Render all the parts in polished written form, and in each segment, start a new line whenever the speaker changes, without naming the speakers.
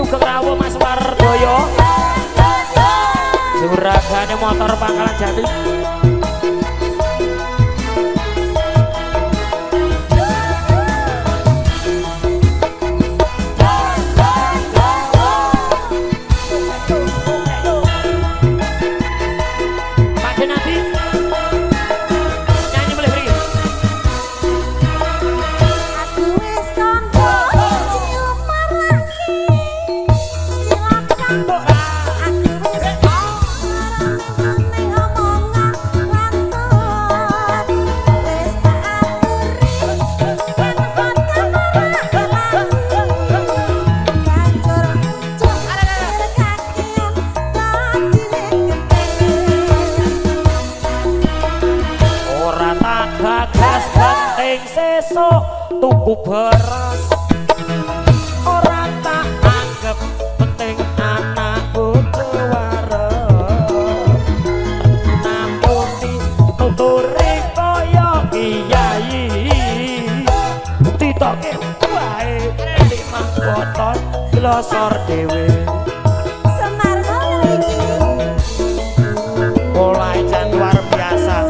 Sugeng Rawuh Mas Wardoyo juragane motor Pangkalan Jati. Tuku beras ora tak anggap penting anak bojo wareg namuni tuturi kaya kiai ditoke wae limang boton glosor dhewe mulai jan luar biasa.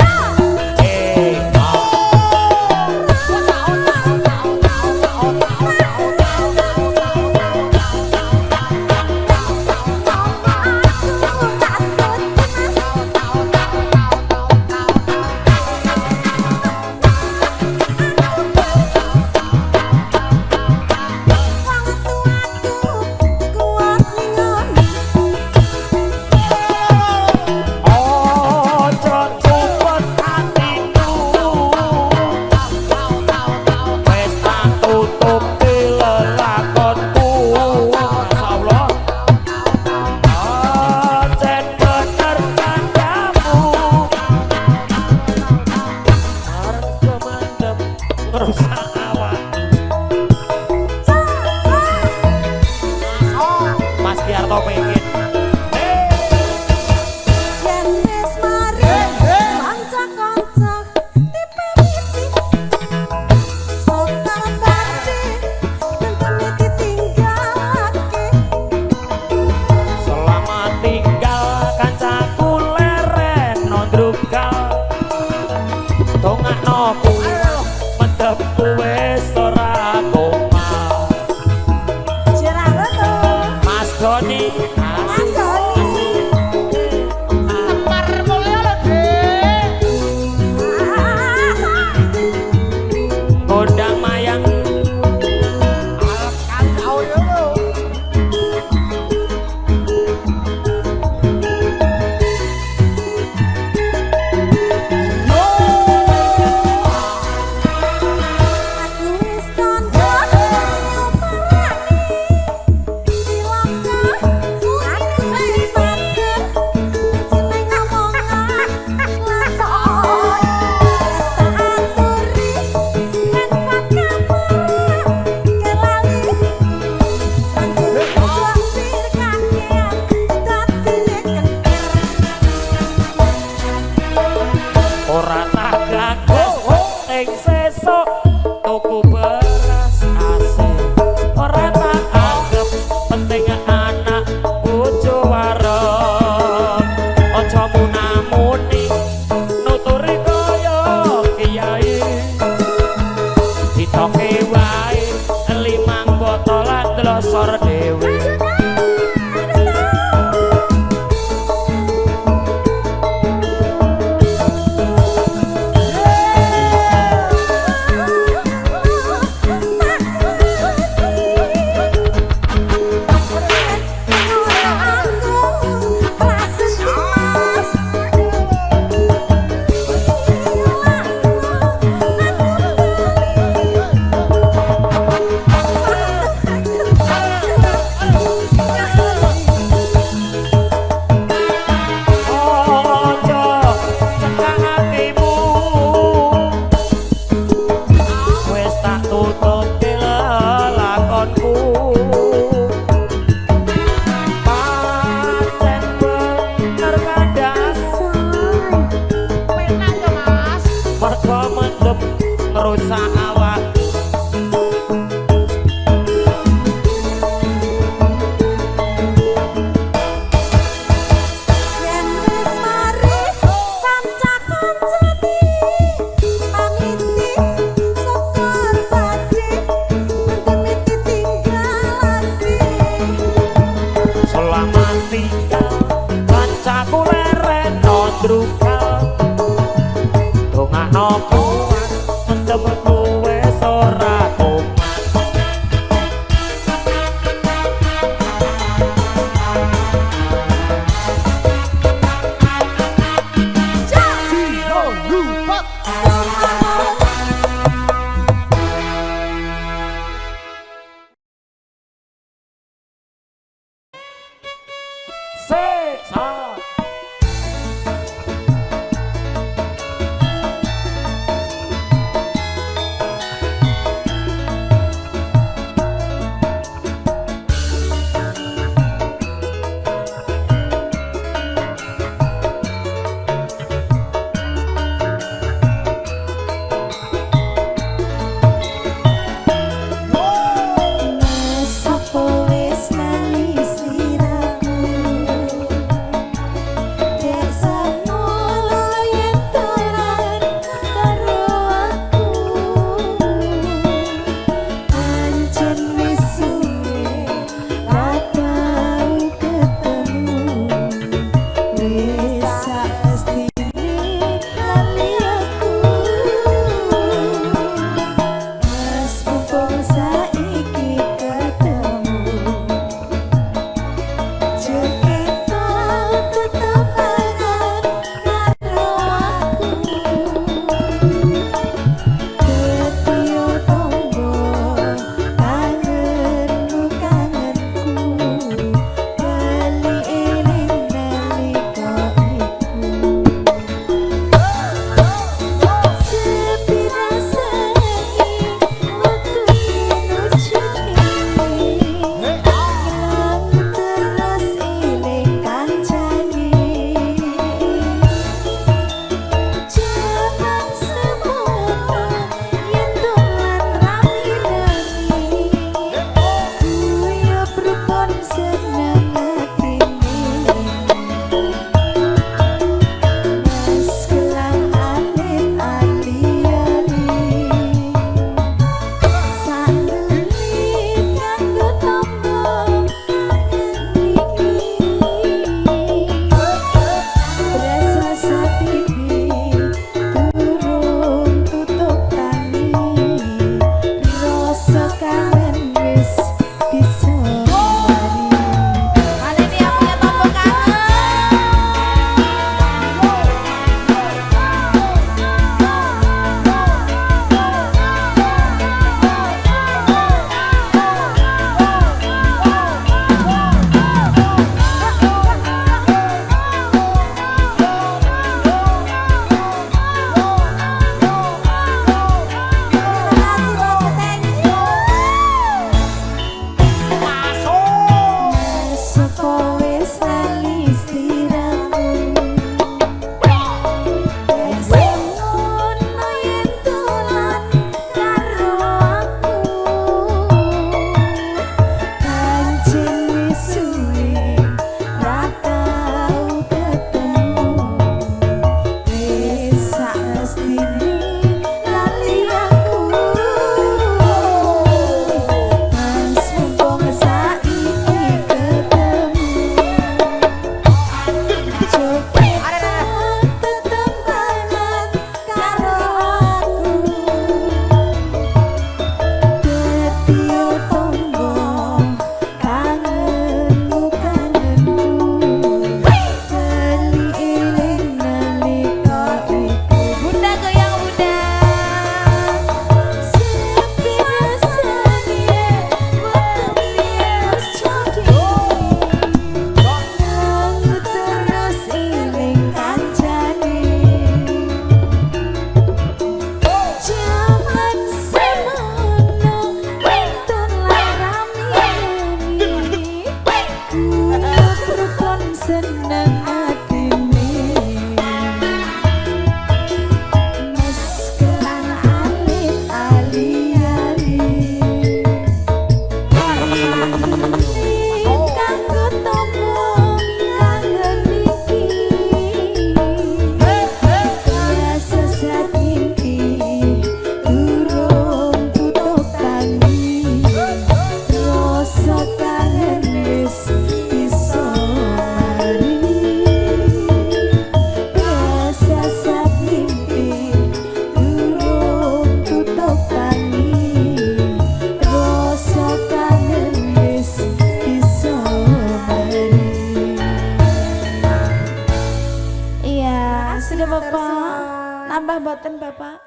ya Pak.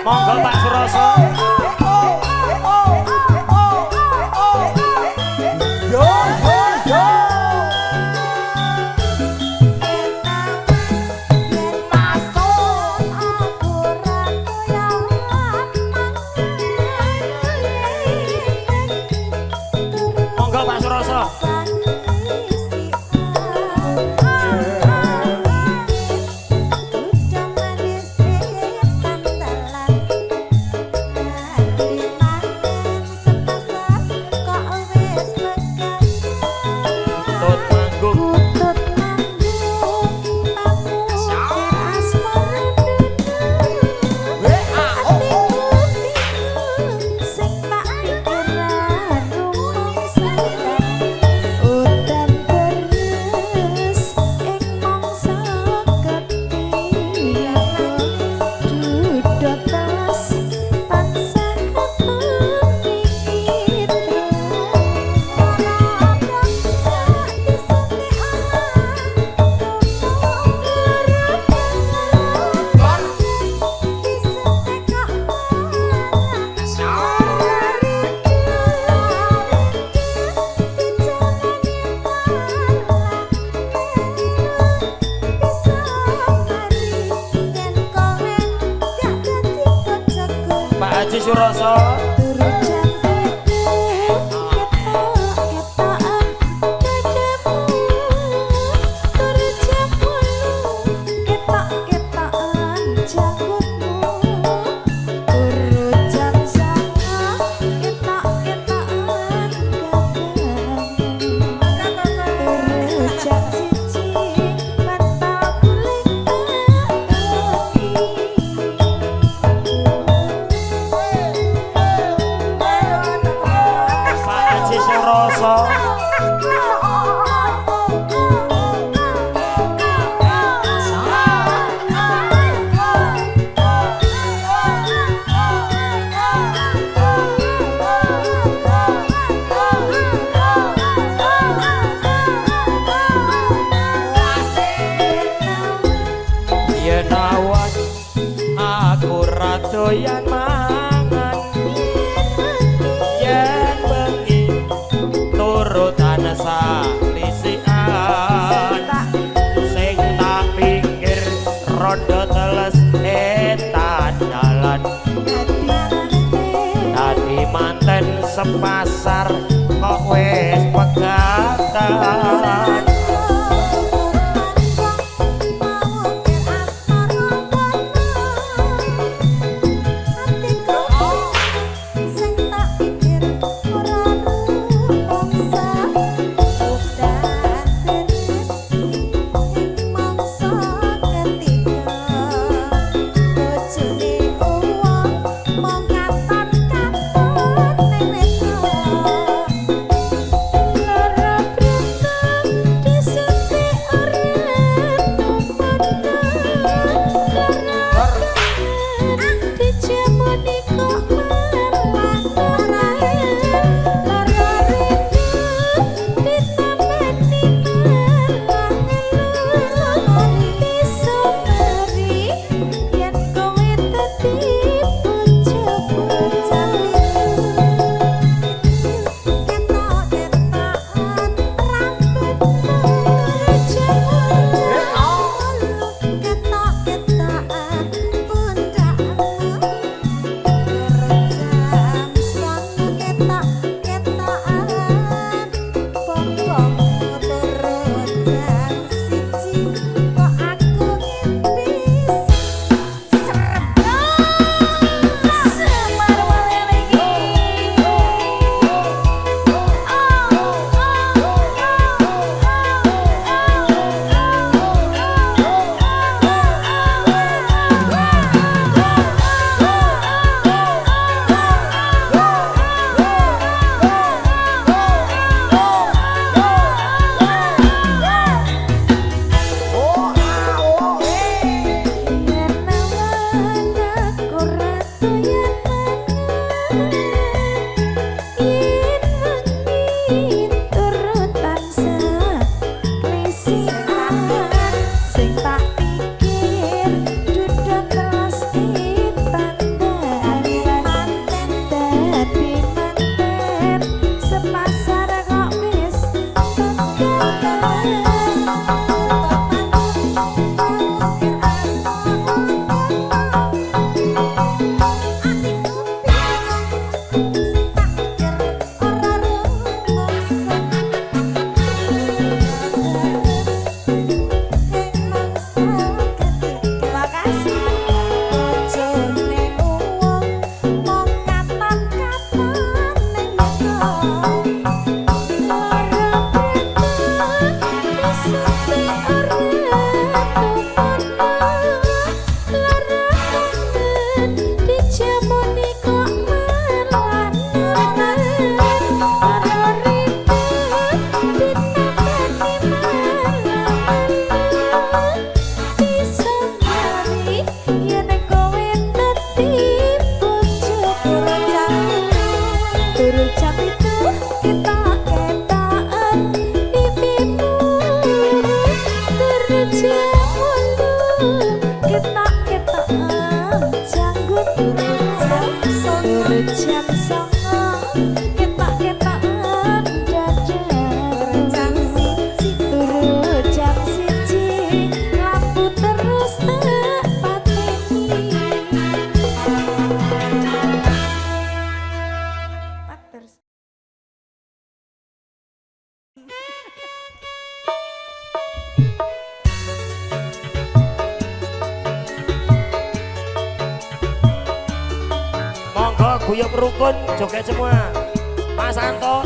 Monggo Pak Suroso. Monggo Pak Suroso. Pak Haji Suroso. Yen awan aku ra doyan mangan, yen bengi turu tanesa lisikan, sing tak pikir rondo teles etan dalan, dadi manten sepasar kok wis pegatan. guyub rukun joget semua. Mas Anto.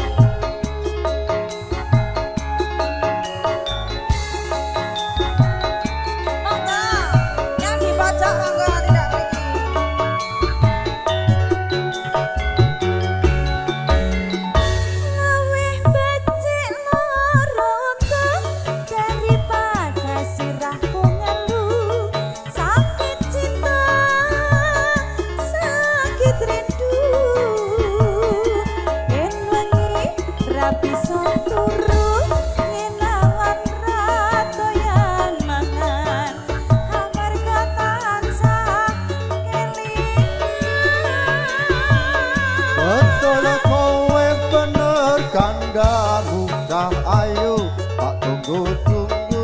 Ayo tak tunggu-tunggu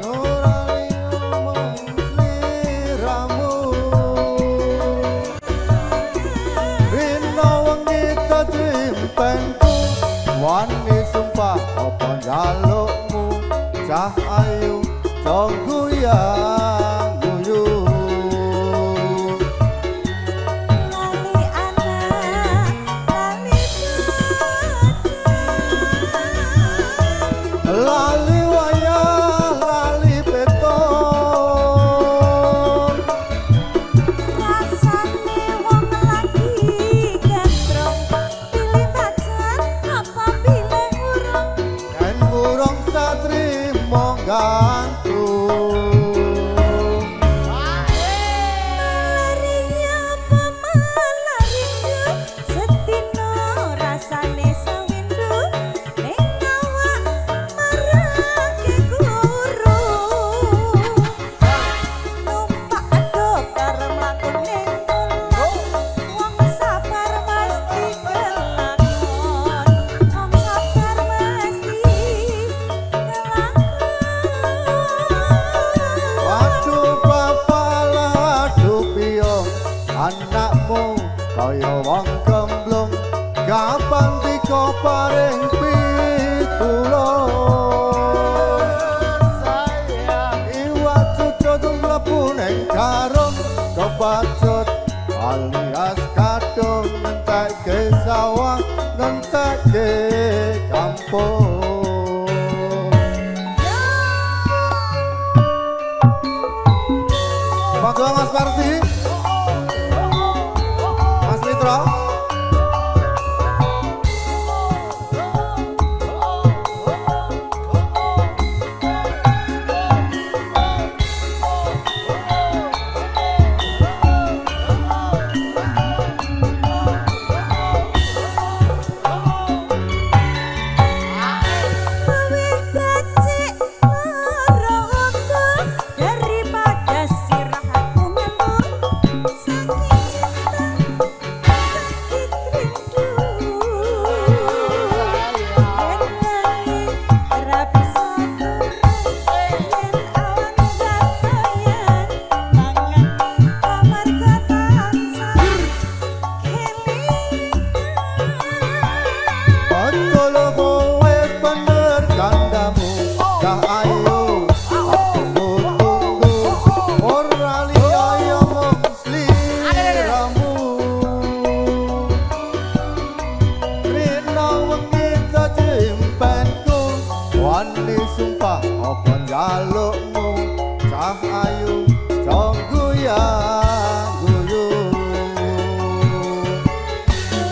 nurani omong sliramu Rino wengi tadimpenku wani sumpah apa njalukmu cah ayu tunggu yang guyu lali wayah lali beton
rasane wong lagi gandrong pilih pacar apa pilih urung
dan burung tak terima gantung
malarinya apa malarindu setino rasane sawindu ning awak marake guru numpak adok karo mlaku ning kulon wong sabar mesti kelakon wong sabar mesti kelakon
waduh bapak waduh piyo anakmu kaya wong gemblung kapan tiko paring pitulung sayang iwak cucuk mlebu ning karung kebacut alias kadung ngentekke sawah ngentekke kampung Monggo Mas Parti Mas Mitra
Luwih becik marangku daripada sirah aku melu sakit cinta sakit rindu yen ra bisa yen awan gatoyan mangan kamar tansah kelingan
Betul kowe bener kandamu Dah ayo aku tunggu Ora liya mung sliramu Rina wengi tajimpenku Wani sumpah apa njalukmu Cah ayu tunggu yang guyu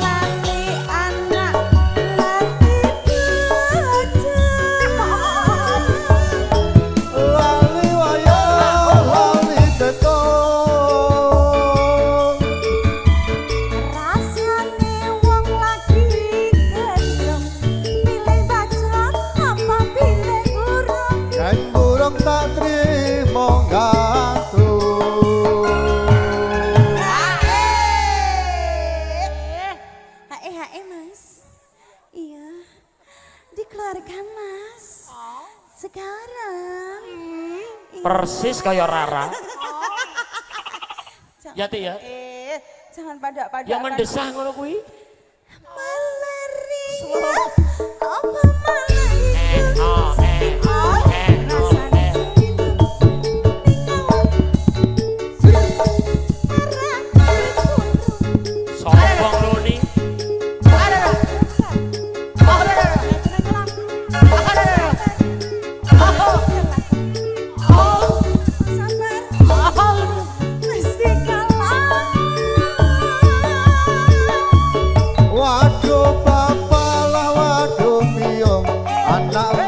lali anak lali bocah
lali wayah lali beton
rasane wong lagi gendrong pilih pacar apa pilih urung
dan burung tak terima gantung
hae mas iya dikeluarkan mas sekarang
Persis kaya Rara.
Jangan-
Ya Ti ya.
jangan pada
Yang mendesah ngono kuwi.
malaria apa malaria rasane sawindu ning awak marake guru
Sombong
anak